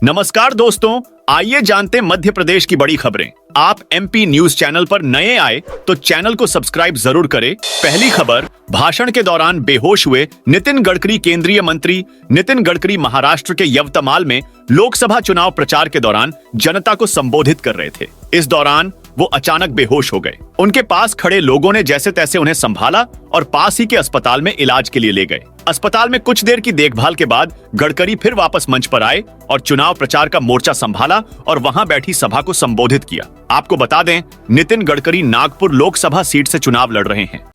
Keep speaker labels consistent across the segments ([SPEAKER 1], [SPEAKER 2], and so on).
[SPEAKER 1] नमस्कार दोस्तों, आइए जानते मध्य प्रदेश की बड़ी खबरें। आप एमपी न्यूज चैनल पर नए आए तो चैनल को सब्सक्राइब जरूर करें। पहली खबर, भाषण के दौरान बेहोश हुए नितिन गडकरी। केंद्रीय मंत्री नितिन गडकरी महाराष्ट्र के यवतमाल में लोकसभा चुनाव प्रचार के दौरान जनता को संबोधित कर रहे थे। इस दौरान वो अचानक बेहोश हो गए। उनके पास खड़े लोगों ने जैसे तैसे उन्हें संभाला और पास ही के अस्पताल में इलाज के लिए ले गए। अस्पताल में कुछ देर की देखभाल के बाद गडकरी फिर वापस मंच पर आए और चुनाव प्रचार का मोर्चा संभाला और वहां बैठी सभा को संबोधित किया। आपको बता दें, नितिन गडकरी नागपुर लोकसभा सीट से चुनाव लड़ रहे हैं।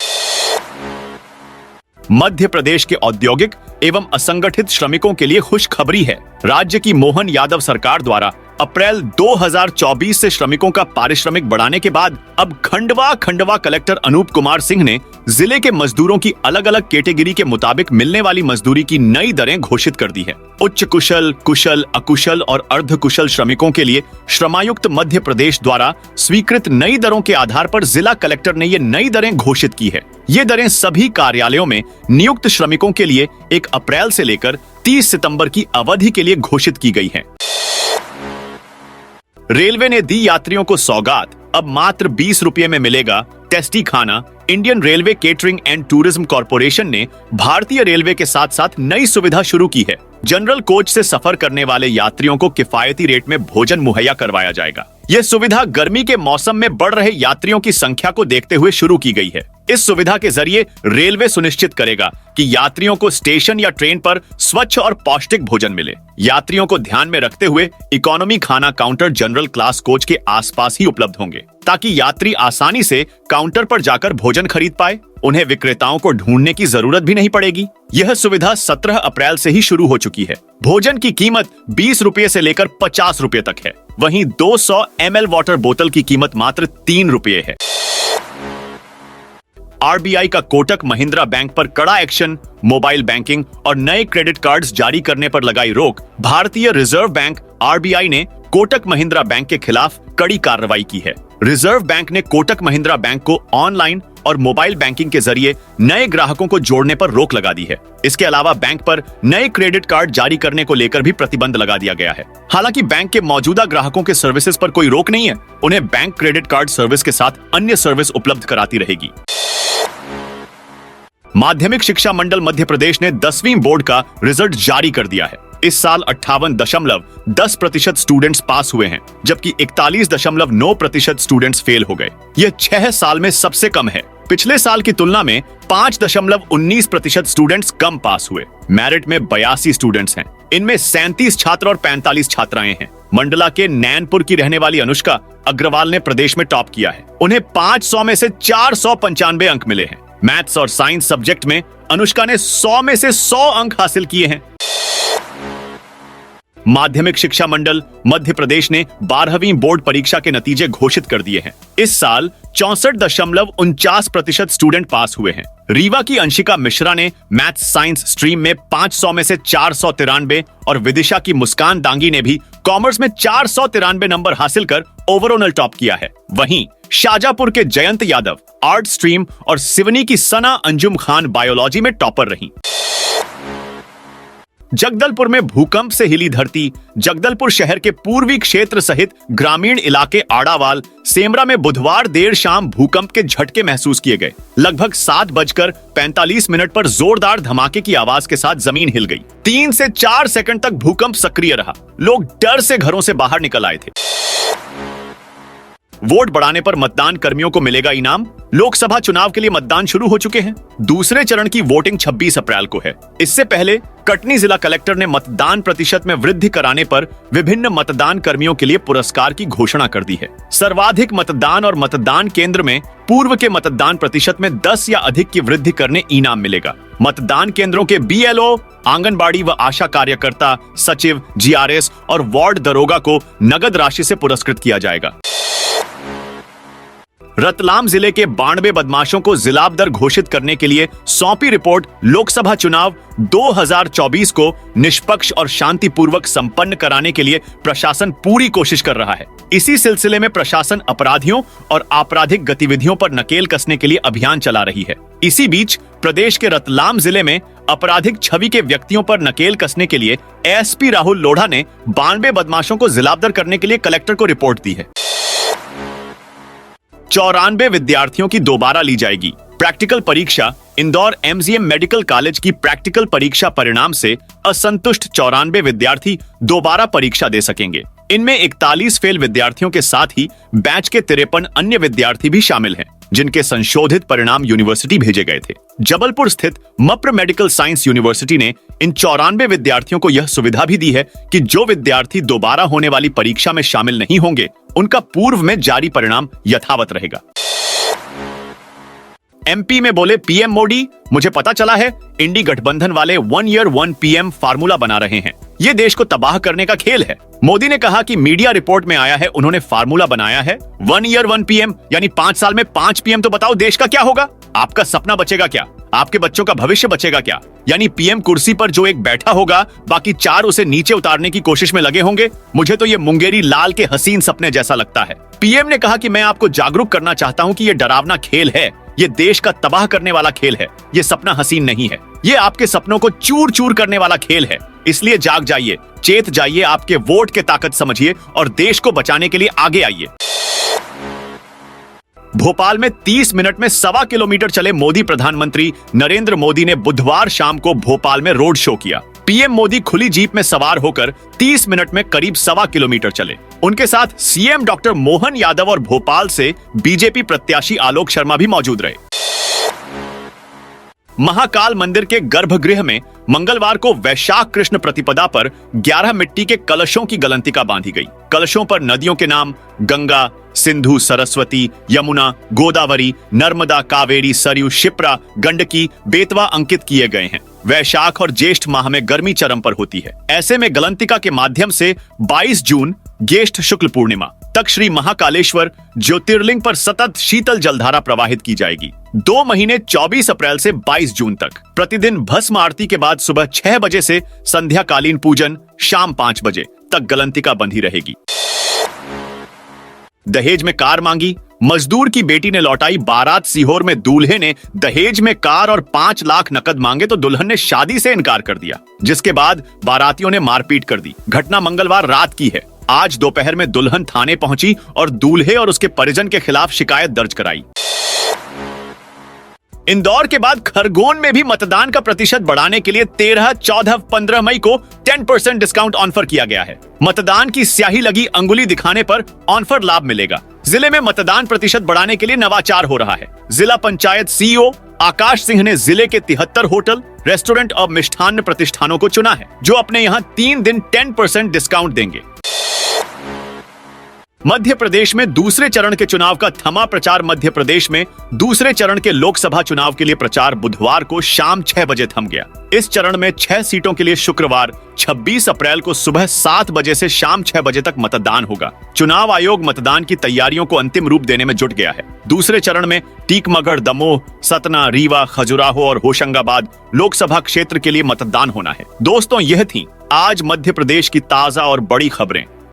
[SPEAKER 1] मध्य प्रदेश के औद्योगिक एवं असंगठित श्रमिकों के लिए खुशखबरी है। राज्य की मोहन यादव सरकार द्वारा अप्रैल 2024 से श्रमिकों का पारिश्रमिक बढ़ाने के बाद अब खंडवा कलेक्टर अनूप कुमार सिंह ने जिले के मजदूरों की अलग अलग कैटेगरी के मुताबिक मिलने वाली मजदूरी की नई दरें घोषित कर दी है। उच्च कुशल, कुशल, अकुशल और अर्ध कुशल श्रमिकों के लिए श्रमायुक्त मध्य प्रदेश द्वारा स्वीकृत नई दरों के आधार पर जिला कलेक्टर ने ये नई दरें घोषित की है। ये दरें सभी कार्यालयों में नियुक्त श्रमिकों के लिए 1 अप्रैल से लेकर 30 सितंबर की अवधि के लिए घोषित की गई है। रेलवे ने दी यात्रियों को सौगात, अब मात्र 20 रुपये में मिलेगा टेस्टी खाना। Indian railway catering and tourism corporation ने भारतीय रेलवे के साथ साथ नई सुविधा शुरू की है। जनरल कोच से सफर करने वाले यात्रियों को किफायती रेट में भोजन मुहैया करवाया जाएगा। यह सुविधा गर्मी के मौसम में बढ़ रहे यात्रियों की संख्या को देखते हुए शुरू की गई है। इस सुविधा के जरिए रेलवे सुनिश्चित करेगा कि यात्रियों को स्टेशन या ट्रेन पर स्वच्छ और पौष्टिक भोजन मिले। यात्रियों को ध्यान में रखते हुए इकोनॉमी खाना काउंटर जनरल क्लास कोच के आसपास ही उपलब्ध होंगे, ताकि यात्री आसानी से काउंटर पर जाकर भोजन खरीद पाए। उन्हें विक्रेताओं को ढूंढने की जरूरत भी नहीं पड़ेगी। यह सुविधा 17 अप्रैल से ही शुरू हो चुकी है। भोजन की कीमत 20 रुपये से लेकर 50 रुपये तक है। वहीं 200 ml वाटर बोतल की कीमत मात्र 3 रुपये है। आरबीआई का कोटक महिंद्रा बैंक पर कड़ा एक्शन, मोबाइल बैंकिंग और नए क्रेडिट कार्ड्स जारी करने पर लगाई रोक। भारतीय रिजर्व बैंक आरबीआई ने कोटक महिंद्रा बैंक के खिलाफ कड़ी कार्रवाई की है। रिजर्व बैंक ने कोटक महिंद्रा बैंक को ऑनलाइन और मोबाइल बैंकिंग के जरिए नए ग्राहकों को जोड़ने पर रोक लगा दी है। इसके अलावा बैंक पर नए क्रेडिट कार्ड जारी करने को लेकर भी प्रतिबंध लगा दिया गया है। हालांकि बैंक के मौजूदा ग्राहकों के सर्विसेज पर कोई रोक नहीं है। उन्हें बैंक क्रेडिट कार्ड सर्विस के साथ अन्य सर्विस उपलब्ध कराती रहेगी। माध्यमिक शिक्षा मंडल मध्य प्रदेश ने 10वीं बोर्ड का रिजल्ट जारी कर दिया है। इस साल 58.10% स्टूडेंट्स पास हुए हैं, जबकि 41.9% स्टूडेंट्स फेल हो गए। यह 6 साल में सबसे कम है। पिछले साल की तुलना में 5.19% स्टूडेंट्स कम पास हुए। मेरिट में 82 स्टूडेंट्स हैं। इनमें 37 छात्र और 45 छात्राएं हैं। मंडला के नैनपुर की रहने वाली अनुष्का अग्रवाल ने प्रदेश में टॉप किया है। उन्हें 500 में से 495 अंक मिले हैं। मैथ्स और साइंस सब्जेक्ट में अनुष्का ने 100 में से 100 अंक हासिल किए हैं। माध्यमिक शिक्षा मंडल मध्य प्रदेश ने 12वीं बोर्ड परीक्षा के नतीजे घोषित कर दिए हैं। इस साल 64.49% स्टूडेंट पास हुए हैं। रीवा की अंशिका मिश्रा ने मैथ्स साइंस स्ट्रीम में 500 में से 493 और विदिशा की मुस्कान दांगी ने भी कॉमर्स में 493 नंबर हासिल कर ओवरऑल टॉप किया है। वहीं शाजापुर के जयंत यादव आर्ट स्ट्रीम और सिवनी की सना अंजुम खान बायोलॉजी में टॉपर रहीं। जगदलपुर में भूकंप से हिली धरती। जगदलपुर शहर के पूर्वी क्षेत्र सहित ग्रामीण इलाके आड़ावाल, सेमरा में बुधवार देर शाम भूकंप के झटके महसूस किए गए। लगभग 7:45 पर जोरदार धमाके की आवाज के साथ जमीन हिल गई। 3 से 4 सेकंड तक भूकंप सक्रिय रहा। लोग डर से घरों से बाहर निकल आए थे। वोट बढ़ाने पर मतदान कर्मियों को मिलेगा इनाम। लोकसभा चुनाव के लिए मतदान शुरू हो चुके हैं। दूसरे चरण की वोटिंग 26 अप्रैल को है। इससे पहले कटनी जिला कलेक्टर ने मतदान प्रतिशत में वृद्धि कराने पर विभिन्न मतदान कर्मियों के लिए पुरस्कार की घोषणा कर दी है। सर्वाधिक मतदान और मतदान केंद्र में पूर्व के मतदान प्रतिशत में 10 या अधिक की वृद्धि करने इनाम मिलेगा। मतदान केंद्रों के बीएलओ, आंगनबाड़ी व आशा कार्यकर्ता, सचिव, जीआरएस और वार्ड दरोगा को नगद राशि से पुरस्कृत किया जाएगा। रतलाम जिले के 92 बदमाशों को जिलाबदर घोषित करने के लिए सौंपी रिपोर्ट लोकसभा चुनाव 2024 को निष्पक्ष और शांतिपूर्वक संपन्न कराने के लिए प्रशासन पूरी कोशिश कर रहा है। इसी सिलसिले में प्रशासन अपराधियों और आपराधिक गतिविधियों पर नकेल कसने के लिए अभियान चला रही है। इसी बीच प्रदेश के रतलाम जिले में आपराधिक छवि के व्यक्तियों पर नकेल कसने के लिए एएसपी राहुल लोढ़ा ने 92 बदमाशों को जिलाबदर करने के लिए कलेक्टर को रिपोर्ट दी है। 94 विद्यार्थियों की दोबारा ली जाएगी प्रैक्टिकल परीक्षा। इंदौर एमजीएम मेडिकल कॉलेज की प्रैक्टिकल परीक्षा परिणाम से असंतुष्ट 94 विद्यार्थी दोबारा परीक्षा दे सकेंगे। इनमें 41 फेल विद्यार्थियों के साथ ही बैच के 53 अन्य विद्यार्थी भी शामिल हैं, जिनके संशोधित परिणाम यूनिवर्सिटी भेजे गए थे। जबलपुर स्थित मप्र मेडिकल साइंस यूनिवर्सिटी ने इन 94 विद्यार्थियों को यह सुविधा भी दी है कि जो विद्यार्थी दोबारा होने वाली परीक्षा में शामिल नहीं होंगे, उनका पूर्व में जारी परिणाम यथावत रहेगा। एमपी में बोले पीएम मोदी, मुझे पता चला है इंडी गठबंधन वाले 1 ईयर 1 पीएम फार्मूला बना रहे हैं। ये देश को तबाह करने का खेल है। मोदी ने कहा कि मीडिया रिपोर्ट में आया है उन्होंने फार्मूला बनाया है 1 ईयर 1 पीएम, यानी 5 साल में 5 पीएम। तो बताओ देश का क्या होगा? आपका सपना बचेगा क्या? आपके बच्चों का भविष्य बचेगा क्या? यानी पीएम कुर्सी पर जो एक बैठा होगा, बाकी 4 उसे नीचे उतारने की कोशिश में लगे होंगे। मुझे तो ये मुंगेरी लाल के हसीन सपने जैसा लगता है। पीएम ने कहा कि मैं आपको जागरूक करना चाहता हूं कि ये डरावना खेल है, ये देश का तबाह करने वाला खेल है। ये सपना हसीन नहीं है, ये आपके सपनों को चूर चूर करने वाला खेल है। इसलिए जाग जाइए, चेत जाइए, आपके वोट के ताकत समझिए और देश को बचाने के लिए आगे आइए। भोपाल में 30 मिनट में 1.25 किलोमीटर चले मोदी प्रधानमंत्री नरेंद्र मोदी ने बुधवार शाम को भोपाल में रोड शो किया। पीएम मोदी खुली जीप में सवार होकर 30 मिनट में करीब 1.25 किलोमीटर चले। उनके साथ सीएम डॉक्टर मोहन यादव और भोपाल से बीजेपी प्रत्याशी आलोक शर्मा भी मौजूद रहे। महाकाल मंदिर के गर्भगृह में मंगलवार को वैशाख कृष्ण प्रतिपदा पर 11 मिट्टी के कलशों की गलंतिका बांधी गई। कलशों पर नदियों के नाम गंगा, सिंधु, सरस्वती, यमुना, गोदावरी, नर्मदा, कावेरी, सरयू, शिप्रा, गंडकी, बेतवा अंकित किए गए हैं। वैशाख और ज्येष्ठ माह में गर्मी चरम पर होती है। ऐसे में गलंतिका के माध्यम से 22 जून ज्येष्ठ शुक्ल पूर्णिमा तक श्री महाकालेश्वर ज्योतिर्लिंग पर सतत शीतल जलधारा प्रवाहित की जाएगी। 2 महीने 24 अप्रैल से 22 जून तक प्रतिदिन भस्म आरती के बाद सुबह 6 बजे से संध्याकालीन पूजन शाम 5 बजे तक गलंतिका बंधी रहेगी। दहेज में कार मांगी, मजदूर की बेटी ने लौटाई बारात। सीहोर में दूल्हे ने दहेज में कार और 5 लाख नकद मांगे तो दुल्हन ने शादी से इनकार कर दिया, जिसके बाद बारातियों ने मारपीट कर दी। घटना मंगलवार रात की है। आज दोपहर में दुल्हन थाने पहुंची और दूल्हे और उसके परिजन के खिलाफ शिकायत दर्ज कराई। इंदौर के बाद खरगोन में भी मतदान का प्रतिशत बढ़ाने के लिए 13, 14, 15 मई को 10% डिस्काउंट ऑफर किया गया है। मतदान की स्याही लगी अंगुली दिखाने पर ऑफर लाभ मिलेगा। जिले में मतदान प्रतिशत बढ़ाने के लिए नवाचार हो रहा है। जिला पंचायत सीईओ आकाश सिंह ने जिले के 73 होटल, रेस्टोरेंट और मिष्ठान्न प्रतिष्ठानों को चुना है, जो अपने यहां 3 दिन 10% डिस्काउंट देंगे। मध्य प्रदेश में दूसरे चरण के चुनाव का थमा प्रचार। मध्य प्रदेश में दूसरे चरण के लोकसभा चुनाव के लिए प्रचार बुधवार को शाम 6 बजे थम गया। इस चरण में 6 सीटों के लिए शुक्रवार 26 अप्रैल को सुबह 7 बजे से शाम 6 बजे तक मतदान होगा। चुनाव आयोग मतदान की तैयारियों को अंतिम रूप देने में जुट गया है। दूसरे चरण में टीकमगढ़, दमोह, सतना, रीवा, खजुराहो और होशंगाबाद लोकसभा क्षेत्र के लिए मतदान होना है। दोस्तों, यह थी आज मध्य प्रदेश की ताजा और बड़ी खबरें।